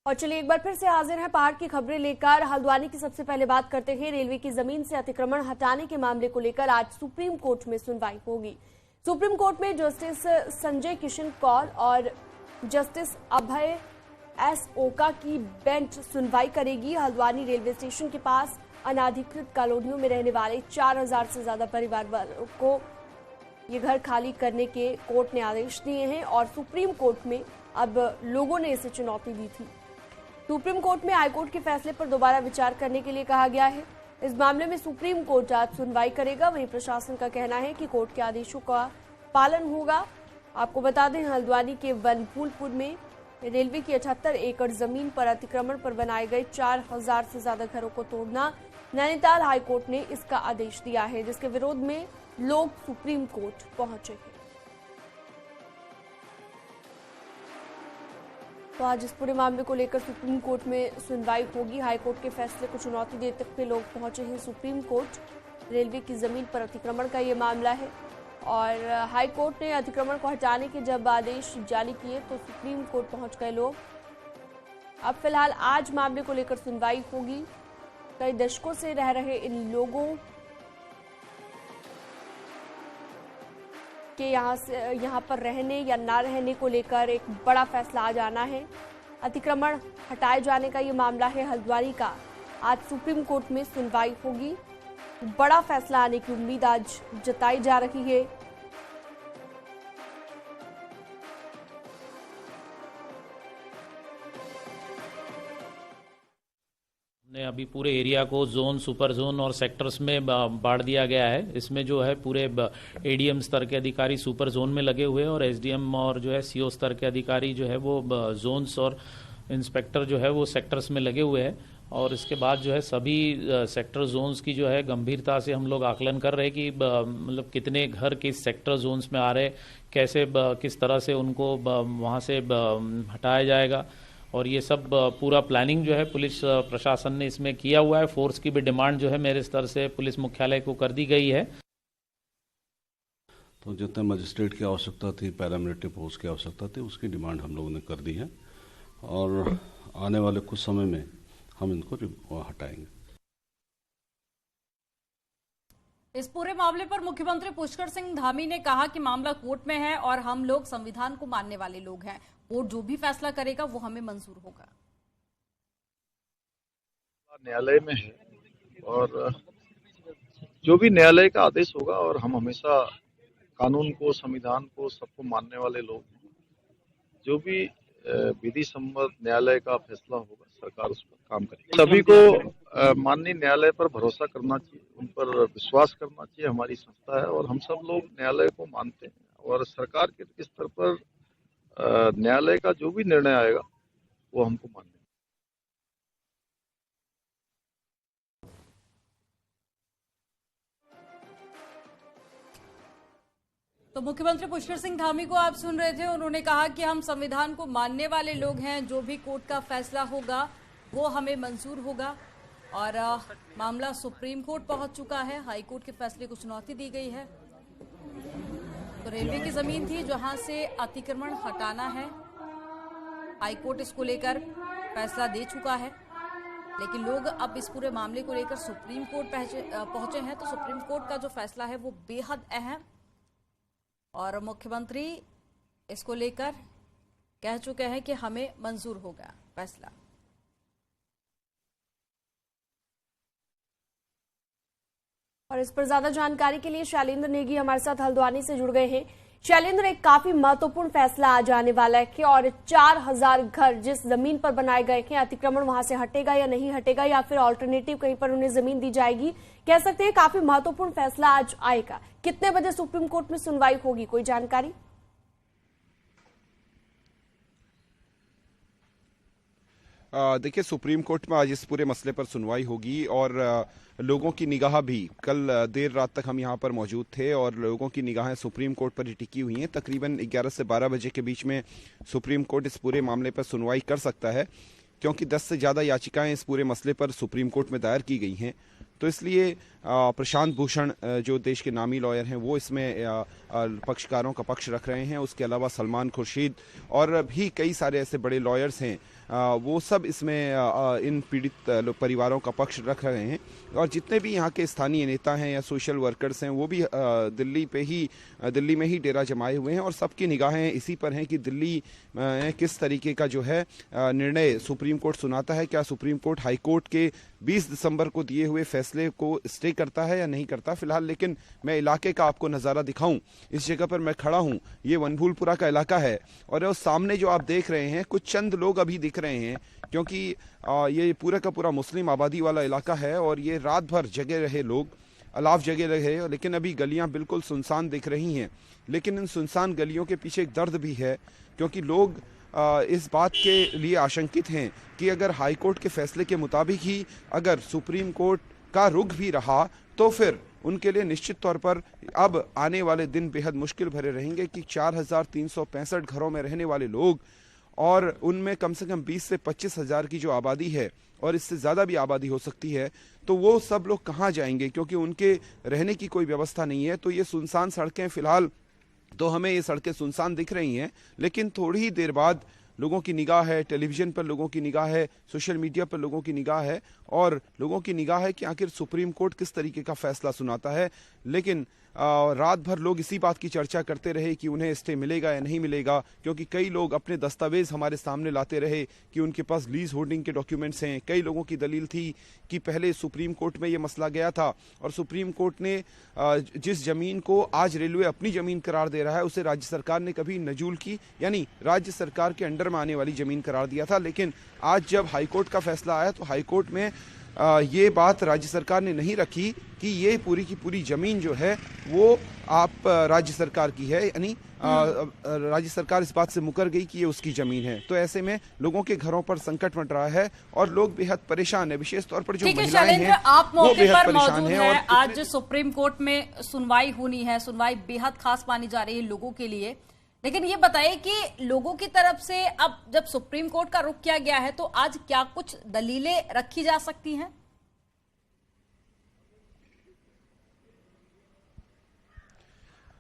और चलिए एक बार फिर से हाजिर हैं पहाड़ की खबरें लेकर। हल्द्वानी की सबसे पहले बात करते हैं। रेलवे की जमीन से अतिक्रमण हटाने के मामले को लेकर आज सुप्रीम कोर्ट में सुनवाई होगी। सुप्रीम कोर्ट में जस्टिस संजय किशन कौल और जस्टिस अभय एस ओका की बेंच सुनवाई करेगी। हल्द्वानी रेलवे स्टेशन के पास अनाधिकृत कॉलोनियों में रहने वाले 4000 से ज्यादा परिवार वालों को ये घर खाली करने के कोर्ट ने आदेश दिए हैं और सुप्रीम कोर्ट में अब लोगों ने इसे चुनौती दी थी। सुप्रीम कोर्ट में हाईकोर्ट के फैसले पर दोबारा विचार करने के लिए कहा गया है। इस मामले में सुप्रीम कोर्ट आज सुनवाई करेगा। वहीं प्रशासन का कहना है कि कोर्ट के आदेशों का पालन होगा। आपको बता दें, हल्द्वानी के वनफूलपुर में रेलवे की 78 एकड़ जमीन पर अतिक्रमण पर बनाए गए 4000 से ज्यादा घरों को तोड़ना नैनीताल हाईकोर्ट ने इसका आदेश दिया है, जिसके विरोध में लोग सुप्रीम कोर्ट पहुंचे हैं। तो आज इस पूरे मामले को लेकर सुप्रीम कोर्ट में सुनवाई होगी। हाईकोर्ट के फैसले को चुनौती देते हुए लोग पहुंचे हैं सुप्रीम कोर्ट। रेलवे की जमीन पर अतिक्रमण का ये मामला है और हाईकोर्ट ने अतिक्रमण को हटाने के जब आदेश जारी किए तो सुप्रीम कोर्ट पहुंच गए लोग। अब फिलहाल आज मामले को लेकर सुनवाई होगी। कई दशकों से रह रहे इन लोगों के यहाँ पर रहने या ना रहने को लेकर एक बड़ा फैसला आ जाना है। अतिक्रमण हटाए जाने का ये मामला है हल्द्वानी का। आज सुप्रीम कोर्ट में सुनवाई होगी। बड़ा फैसला आने की उम्मीद आज जताई जा रही है। अभी पूरे एरिया को जोन, सुपर जोन और सेक्टर्स में बांट दिया गया है। इसमें जो है पूरे एडीएम स्तर के अधिकारी सुपर जोन में लगे हुए हैं और एसडीएम और जो है सीओ स्तर के अधिकारी जो है वो जोन्स और इंस्पेक्टर जो है वो सेक्टर्स में लगे हुए हैं। और इसके बाद जो है सभी सेक्टर जोन्स की जो है गंभीरता से हम लोग आकलन कर रहे हैं कि मतलब कितने घर किस सेक्टर जोन्स में आ रहे, कैसे किस तरह से उनको वहाँ से हटाया जाएगा। और ये सब पूरा प्लानिंग जो है पुलिस प्रशासन ने इसमें किया हुआ है। फोर्स की भी डिमांड जो है मेरे स्तर से पुलिस मुख्यालय को कर दी गई है। तो जितने मजिस्ट्रेट की आवश्यकता थी, पैरामिलिट्री फोर्स की आवश्यकता थी, उसकी डिमांड हम लोगों ने कर दी है और आने वाले कुछ समय में हम इनको हटाएंगे। इस पूरे मामले पर मुख्यमंत्री पुष्कर सिंह धामी ने कहा कि मामला कोर्ट में है और हम लोग संविधान को मानने वाले लोग हैं। कोर्ट जो भी फैसला करेगा वो हमें मंजूर होगा। न्यायालय में है और जो भी न्यायालय का आदेश होगा, और हम हमेशा कानून को, संविधान को, सबको मानने वाले लोग हैं। जो भी विधि सम्मत न्यायालय का फैसला होगा, सरकार उस पर काम करेगी। सभी को माननीय न्यायालय पर भरोसा करना चाहिए, उन पर विश्वास करना चाहिए। हमारी संस्था है और हम सब लोग न्यायालय को मानते हैं और सरकार के स्तर पर न्यायालय का जो भी निर्णय आएगा वो हमको मानना है। तो मुख्यमंत्री पुष्कर सिंह धामी को आप सुन रहे थे। उन्होंने कहा कि हम संविधान को मानने वाले लोग हैं, जो भी कोर्ट का फैसला होगा वो हमें मंजूर होगा। और मामला सुप्रीम कोर्ट पहुंच चुका है। हाई कोर्ट के फैसले को चुनौती दी गई है। तो रेलवे की जमीन थी जहां से अतिक्रमण हटाना है। हाई कोर्ट इसको लेकर फैसला दे चुका है, लेकिन लोग अब इस पूरे मामले को लेकर सुप्रीम कोर्ट पहुंचे हैं। तो सुप्रीम कोर्ट का जो फैसला है वो बेहद अहम और मुख्यमंत्री इसको लेकर कह चुके हैं कि हमें मंजूर होगा फैसला। और इस पर ज्यादा जानकारी के लिए शैलेंद्र नेगी हमारे साथ हल्द्वानी से जुड़ गए हैं। शैलेंद्र, एक काफी महत्वपूर्ण फैसला आ जाने वाला है कि और 4000 घर जिस जमीन पर बनाए गए हैं, अतिक्रमण वहां से हटेगा या नहीं हटेगा, या फिर ऑल्टरनेटिव कहीं पर उन्हें जमीन दी जाएगी। कह सकते हैं काफी महत्वपूर्ण फैसला आज आएगा। कितने बजे सुप्रीम कोर्ट में सुनवाई होगी, कोई जानकारी? देखिए, सुप्रीम कोर्ट में आज इस पूरे मसले पर सुनवाई होगी और लोगों की निगाह भी, कल देर रात तक हम यहाँ पर मौजूद थे और लोगों की निगाहें सुप्रीम कोर्ट पर ही टिकी हुई हैं। तकरीबन 11 से 12 बजे के बीच में सुप्रीम कोर्ट इस पूरे मामले पर सुनवाई कर सकता है, क्योंकि 10 से ज़्यादा याचिकाएं इस पूरे मसले पर सुप्रीम कोर्ट में दायर की गई हैं। तो इसलिए प्रशांत भूषण जो देश के नामी लॉयर हैं वो इसमें पक्षकारों का पक्ष रख रहे हैं। उसके अलावा सलमान खुर्शीद और भी कई सारे ऐसे बड़े लॉयर्स हैं, वो सब इसमें इन पीड़ित परिवारों का पक्ष रख रहे हैं। और जितने भी यहाँ के स्थानीय नेता हैं या सोशल वर्कर्स हैं वो भी दिल्ली में ही डेरा जमाए हुए हैं और सबकी निगाहें इसी पर हैं कि दिल्ली किस तरीके का जो है निर्णय सुप्रीम कोर्ट सुनाता है। क्या सुप्रीम कोर्ट हाई कोर्ट के 20 दिसंबर को दिए हुए फैसले को स्टे करता है या नहीं करता। फिलहाल लेकिन मैं इलाके का आपको नज़ारा दिखाऊं, इस जगह पर मैं खड़ा हूं, ये वनभूलपुरा का इलाका है और उस सामने जो आप देख रहे हैं कुछ चंद लोग अभी दिख रहे हैं क्योंकि ये पूरा का पूरा मुस्लिम आबादी वाला इलाका है और ये रात भर जगे रहे लोग, अलाव जगे रहे, लेकिन अभी गलियां बिल्कुल सुनसान दिख रही हैं। लेकिन इन सुनसान गलियों के पीछे एक दर्द भी है क्योंकि लोग इस बात के लिए आशंकित हैं कि अगर हाई कोर्ट के फैसले के मुताबिक ही अगर सुप्रीम कोर्ट का रुख भी रहा तो फिर उनके लिए निश्चित तौर पर अब आने वाले दिन बेहद मुश्किल भरे रहेंगे कि 4,365 घरों में रहने वाले लोग और उनमें कम से कम 20 से 25 हजार की जो आबादी है और इससे ज़्यादा भी आबादी हो सकती है, तो वो सब लोग कहाँ जाएंगे क्योंकि उनके रहने की कोई व्यवस्था नहीं है। तो ये सुनसान सड़कें फिलहाल तो हमें ये सड़कें सुनसान दिख रही हैं, लेकिन थोड़ी ही देर बाद लोगों की निगाह है, टेलीविज़न पर लोगों की निगाह है, सोशल मीडिया पर लोगों की निगाह है और लोगों की निगाह है कि आखिर सुप्रीम कोर्ट किस तरीके का फैसला सुनाता है। लेकिन रात भर लोग इसी बात की चर्चा करते रहे कि उन्हें स्टे मिलेगा या नहीं मिलेगा, क्योंकि कई लोग अपने दस्तावेज हमारे सामने लाते रहे कि उनके पास लीज होल्डिंग के डॉक्यूमेंट्स हैं। कई लोगों की दलील थी कि पहले सुप्रीम कोर्ट में ये मसला गया था और सुप्रीम कोर्ट ने जिस जमीन को आज रेलवे अपनी जमीन करार दे रहा है उसे राज्य सरकार ने कभी नजूल की, यानी राज्य सरकार के अंडर में आने वाली जमीन करार दिया था। लेकिन आज जब हाईकोर्ट का फैसला आया तो हाईकोर्ट में ये बात राज्य सरकार ने नहीं रखी कि ये पूरी की पूरी जमीन जो है वो आप राज्य सरकार की है, यानी राज्य सरकार इस बात से मुकर गई कि ये उसकी जमीन है। तो ऐसे में लोगों के घरों पर संकट मंड रहा है और लोग बेहद परेशान है, विशेष तौर पर जो महिलाएं हैं आप वो मौके बेहद पर परेशान मौजूद हैं। हैं। आज सुप्रीम कोर्ट में सुनवाई होनी है, सुनवाई बेहद खास मानी जा रही है लोगों के लिए। लेकिन ये बताइए कि लोगों की तरफ से अब जब सुप्रीम कोर्ट का रुख किया गया है तो आज क्या कुछ दलीलें रखी जा सकती हैं?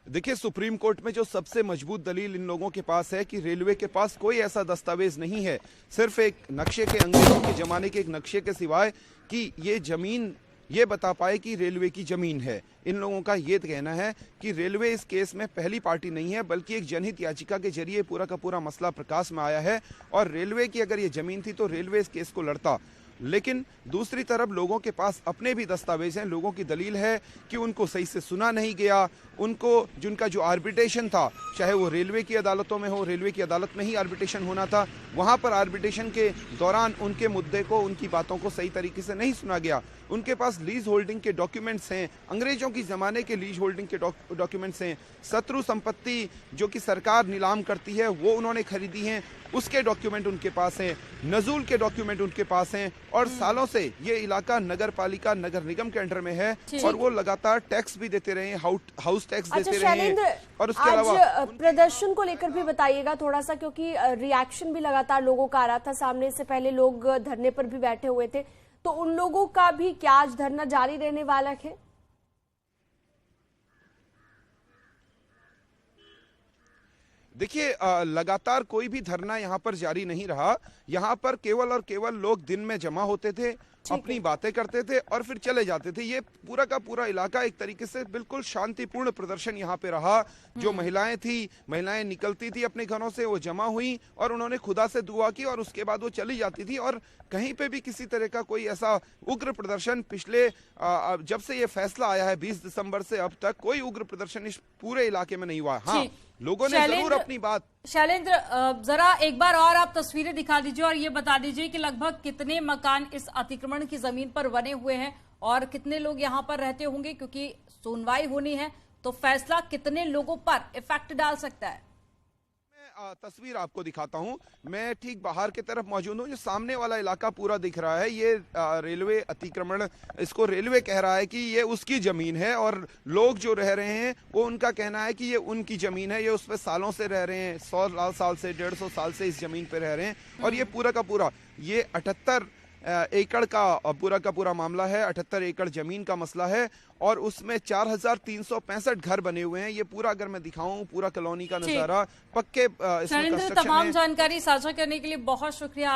देखिए, सुप्रीम कोर्ट में जो सबसे मजबूत दलील इन लोगों के पास है कि रेलवे के पास कोई ऐसा दस्तावेज नहीं है, सिर्फ एक नक्शे के, अंग्रेजों के जमाने के एक नक्शे के सिवाय कि ये जमीन ये बता पाए कि रेलवे की जमीन है। इन लोगों का ये कहना है कि रेलवे इस केस में पहली पार्टी नहीं है, बल्कि एक जनहित याचिका के जरिए पूरा का पूरा मसला प्रकाश में आया है और रेलवे की अगर ये जमीन थी तो रेलवे इस केस को लड़ता। लेकिन दूसरी तरफ लोगों के पास अपने भी दस्तावेज हैं। लोगों की दलील है कि उनको सही से सुना नहीं गया, उनको जिनका जो आर्बिट्रेशन था, चाहे वो रेलवे की अदालतों में हो, रेलवे की अदालत में ही आर्बिट्रेशन होना था, वहां पर आर्बिट्रेशन के दौरान उनके मुद्दे को, उनकी बातों को सही तरीके से नहीं सुना गया। उनके पास लीज होल्डिंग के डॉक्यूमेंट्स हैं, अंग्रेजों की जमाने के लीज होल्डिंग के डॉक्यूमेंट्स हैं, शत्रु संपत्ति जो कि सरकार नीलाम करती है वो उन्होंने खरीदी हैं, उसके डॉक्यूमेंट उनके पास हैं, नजूल के डॉक्यूमेंट उनके पास हैं और सालों से ये इलाका नगर पालिका, नगर निगम के अंडर में है और वो लगातार टैक्स भी देते रहे, हाउस टैक्स देते रहे हैं। और उसके अलावा प्रदर्शन को लेकर भी बताइएगा थोड़ा सा, क्योंकि रिएक्शन भी लगातार लोगों का आ रहा था। सामने से पहले लोग धरने पर भी बैठे हुए थे, तो उन लोगों का भी क्या आज धरना जारी रहने वाला है? देखिए, लगातार कोई भी धरना यहाँ पर जारी नहीं रहा। यहाँ पर केवल और केवल लोग दिन में जमा होते थे, अपनी बातें करते थे और फिर चले जाते थे। ये पूरा का पूरा इलाका एक तरीके से बिल्कुल शांतिपूर्ण प्रदर्शन यहाँ पे रहा। जो महिलाएं थी, महिलाएं निकलती थी अपने घरों से, वो जमा हुई और उन्होंने खुदा से दुआ की और उसके बाद वो चली जाती थी। और कहीं पे भी किसी तरह का कोई ऐसा उग्र प्रदर्शन पिछले जब से ये फैसला आया है 20 दिसंबर से अब तक कोई उग्र प्रदर्शन इस पूरे इलाके में नहीं हुआ। हाँ, लोगों ने जरूर अपनी बात। शैलेंद्र, जरा एक बार और आप तस्वीरें दिखा दीजिए और ये बता दीजिए कि लगभग कितने मकान इस अतिक्रमण की जमीन पर बने हुए हैं और कितने लोग यहाँ पर रहते होंगे, क्योंकि सुनवाई होनी है तो फैसला कितने लोगों पर इफेक्ट डाल सकता है। तस्वीर आपको दिखाता हूं। मैं ठीक बाहर की तरफ मौजूद हूं। जो सामने वाला इलाका पूरा दिख रहा है, ये रेलवे अतिक्रमण, इसको रेलवे कह रहा है कि ये उसकी जमीन है और लोग जो रह रहे हैं वो उनका कहना है कि ये उनकी जमीन है। ये उस पर सालों से रह रहे हैं, 100 साल से, 150 साल से इस जमीन पे रह रहे हैं और ये पूरा का पूरा ये 78 एकड़ का पूरा मामला है। 78 एकड़ जमीन का मसला है और उसमें 4365 घर बने हुए हैं। ये पूरा अगर मैं दिखाऊं पूरा कॉलोनी का नजारा, पक्के इसमें तमाम जानकारी साझा करने के लिए बहुत शुक्रिया।